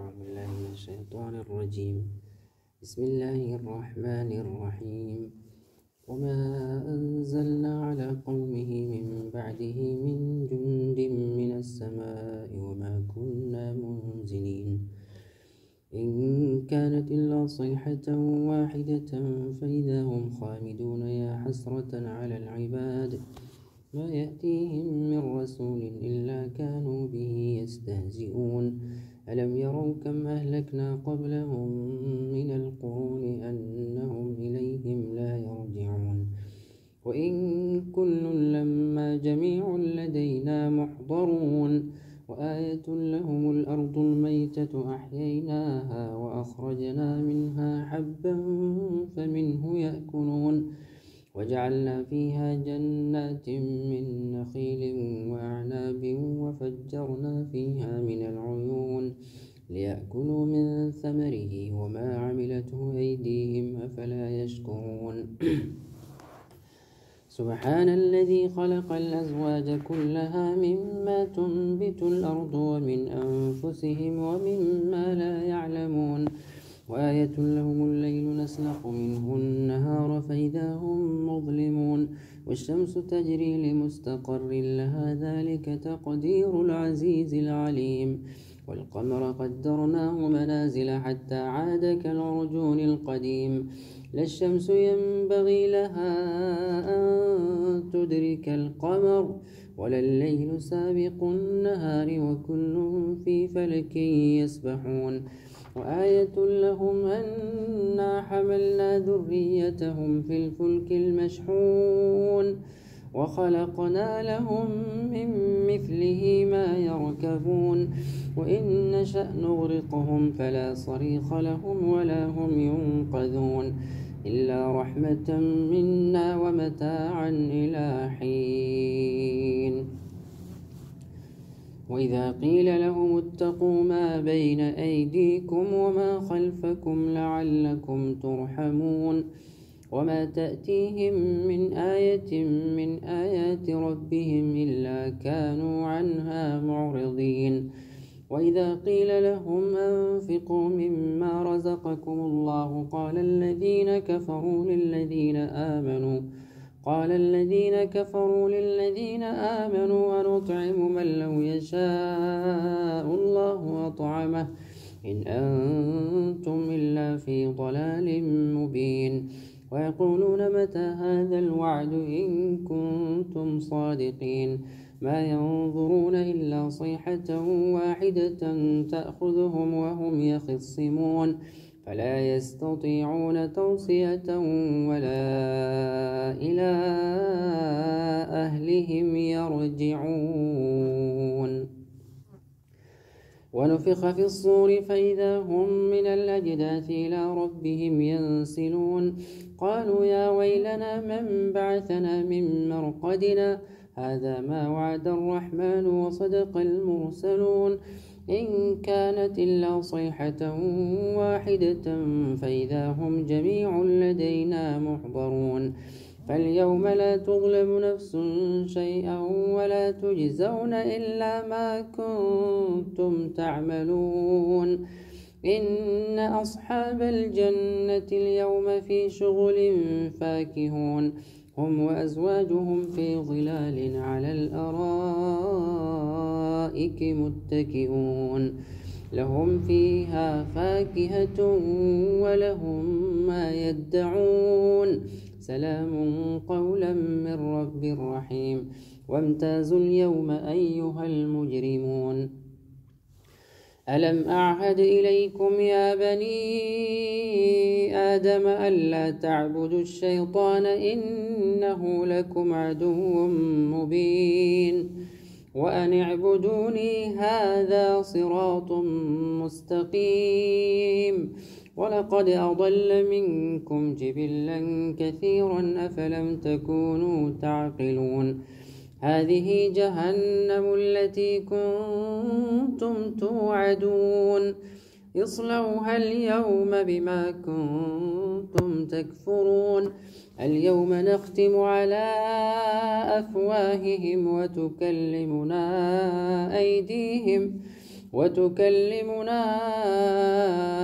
أعوذ بالله من الشيطان الرجيم. بسم الله الرحمن الرحيم. وما أنزلنا على قومه من بعده من جند من السماء وما كنا منزلين إن كانت إلا صيحة واحدة فإذا هم خامدون يا حسرة على العباد ما يأتيهم من رسول إلا كانوا به يستهزئون ألم يروا كم أهلكنا قبلهم من القرون أنهم إليهم لا يرجعون وإن كل لما جميع لدينا محضرون وآية لهم الأرض الميتة أحييناها وأخرجنا منها حبا فمنه يأكلون وجعلنا فيها جنات من نخيل وأعناب وفجرنا فيها من العيون ليأكلوا من ثمره وما عملته أيديهم أفلا يشكرون سبحان الذي خلق الأزواج كلها مما تنبت الأرض ومن أنفسهم ومما لا يعلمون وآية لهم الليل نسلخ منه النهار فإذا هم مظلمون والشمس تجري لمستقر لها ذلك تقدير العزيز العليم والقمر قدرناه منازل حتى عاد كالعرجون القديم لا الشمس ينبغي لها أن تدرك القمر ولا الليل سابق النهار وكل في فلك يسبحون وآية لهم أنا حملنا ذريتهم في الفلك المشحون وخلقنا لهم من مثله ما يركبون وإن نشأ نغرقهم فلا صريخ لهم ولا هم ينقذون إلا رحمة منا ومتاعا إلى حين وإذا قيل لهم اتقوا ما بين أيديكم وما خلفكم لعلكم ترحمون وما تأتيهم من آية من آيات ربهم إلا كانوا عنها معرضين وإذا قيل لهم أنفقوا مما رزقكم الله قال الذين كفروا للذين آمنوا أنطعم من لو يشاء الله أطعمه إن أنتم إلا في ضلال مبين ويقولون متى هذا الوعد إن كنتم صادقين ما ينظرون إلا صيحة واحدة تأخذهم وهم يخصمون فلا يستطيعون توصية ولا إلى أهلهم يرجعون ونفخ في الصور فإذا هم من الأجداث إلى ربهم ينسلون قالوا يا ويلنا من بعثنا من مرقدنا هذا ما وعد الرحمن وصدق المرسلون إن كانت إلا صيحة واحدة فإذا هم جميع لدينا محضرون فاليوم لا تظلم نفس شيئا ولا تجزون إلا ما كنتم تعملون إن أصحاب الجنة اليوم في شغل فاكهون هم وأزواجهم في ظلال على الأرائك متكئون لهم فيها فاكهة ولهم ما يدعون سلام قولا من رب رحيم وامتازوا اليوم أيها المجرمون ألم أعهد إليكم يا بني آدم ألا تعبدوا الشيطان إنه لكم عدو مبين وأن اعبدوني هذا صراط مستقيم ولقد أضل منكم جبلا كثيرا أفلم تكونوا تعقلون هذه جهنم التي كنتم توعدون اصلوها اليوم بما كنتم تكفرون اليوم نختم على أفواههم وتكلمنا أيديهم وتكلمنا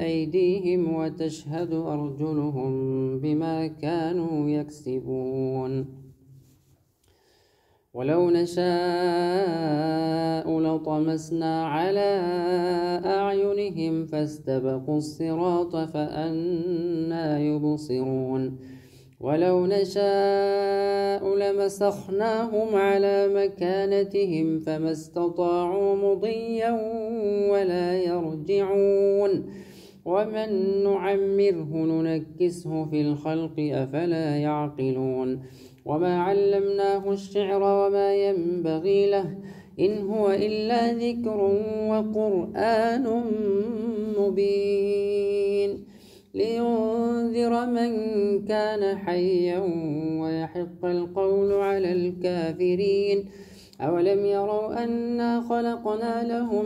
أيديهم وتشهد أرجلهم بما كانوا يكسبون ولو نشاء لطمسنا على أعينهم فاستبقوا الصراط فأنى يبصرون ولو نشاء لمسخناهم على مكانتهم فما استطاعوا مضيا ولا يرجعون ومن نعمره ننكسه في الخلق أفلا يعقلون وما علمناه الشعر وما ينبغي له إن هو إلا ذكر وقرآن مبين لينذر من كان حيا ويحق القول على الكافرين أولم يروا أنا خلقنا لهم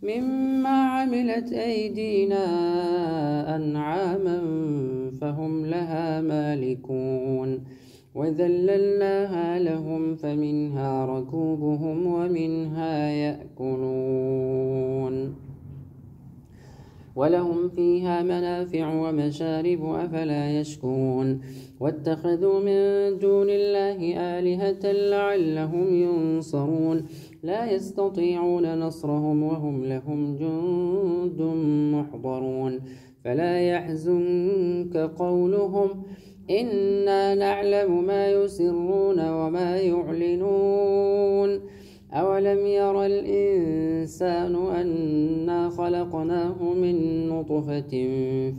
مما عملت أيدينا أنعاما فهم لها مالكون وذللناها لهم فمنها ركوبهم ومنها يأكلون ولهم فيها منافع ومشارب أفلا يشكرون واتخذوا من دون الله آلهة لعلهم ينصرون لا يستطيعون نصرهم وهم لهم جند محضرون فلا يحزنك قولهم إنا نعلم ما يسرون وما يعلنون أولم ير الإنسان أنا خلقناه من نطفة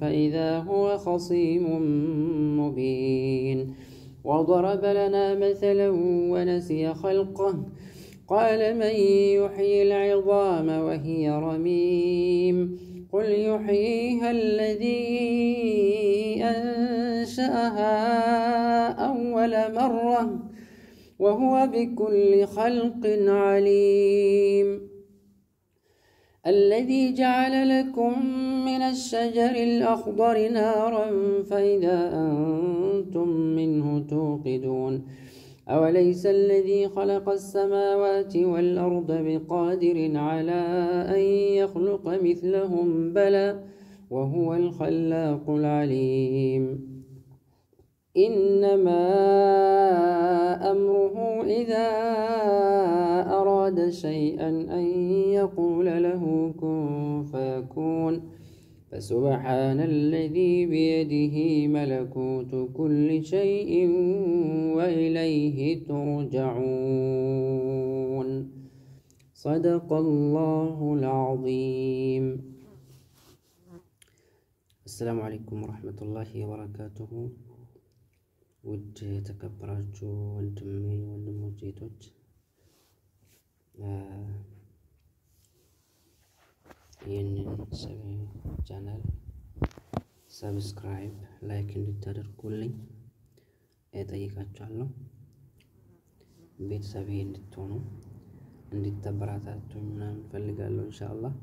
فإذا هو خصيم مبين وضرب لنا مثلا ونسي خلقه قال من يحيي العظام وهي رميم قل يحييها الذي أنشأها أول مرة وهو بكل خلق عليم الذي جعل لكم من الشجر الأخضر نارا فإذا أنتم منه توقدون أوليس الذي خلق السماوات والأرض بقادر على أن يخلق مثلهم بلى وهو الخلاق العليم إنما أمره إذا أراد شيئا أن يقول له كن فيكون فسبحان الذي بيده ملكوت كل شيء وإليه ترجعون صدق الله العظيم. السلام عليكم ورحمة الله وبركاته. ውድ የተከበራችሁ ወንድሞች እህቶች ይህንን ቻናል ሰብስክራይብ ላይክ እንድታደርጉልኝ እጠይቃችኋለሁ። ቤተሰቤ እንድትሆኑ እንድታበረታቱኝ ምናምን እፈልጋለሁ ኢንሻአላህ።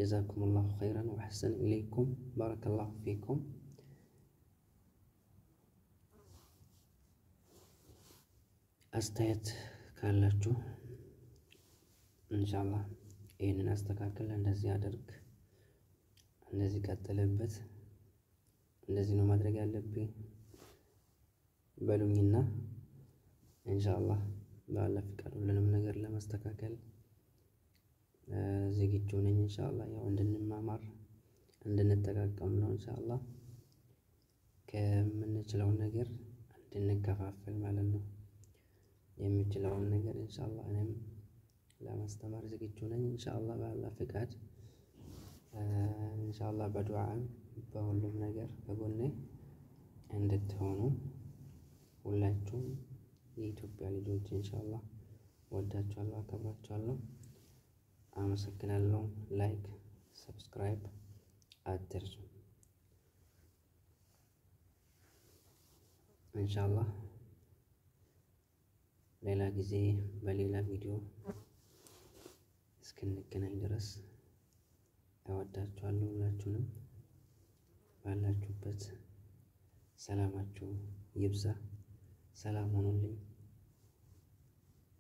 ጀዛኩሙላሁ ኸይራን ወአሕሰነ ኢለይኩም ባረከላሁ ፊኩም። አስተያየት ካላችሁ ኢንሻአላህ ይሄንን አስተካክል፣ እንደዚህ አድርግ፣ እንደዚህ ቀጥልበት፣ እንደዚህ ነው ማድረግ ያለብኝ በሉኝና ኢንሻአላህ በአላህ ፍቃድ ሁሉንም ነገር ለማስተካከል ዝግጁ ነኝ ኢንሻአላህ። ያው እንድንማማር እንድንጠቃቀም ነው ኢንሻአላህ። ከምንችለው ነገር እንድንከፋፈል ማለት ነው። የምችለውን ነገር ኢንሻአላህ እኔም ለማስተማር ዝግጁ ነኝ ኢንሻአላህ በአላህ ፍቃድ። ኢንሻአላህ በዱዓም በሁሉም ነገር ከጎኔ እንድትሆኑ ሁላችሁም የኢትዮጵያ ልጆች ኢንሻአላህ ወዳችኋለሁ፣ አከብራችኋለሁ። አመሰግናለሁ። ላይክ ሰብስክራይብ አትርሱ ኢንሻአላህ። ሌላ ጊዜ በሌላ ቪዲዮ እስክንገናኝ ድረስ እወዳችኋለሁ። ሁላችሁንም ባላችሁበት ሰላማችሁ ይብዛ። ሰላም ሁኑልኝ።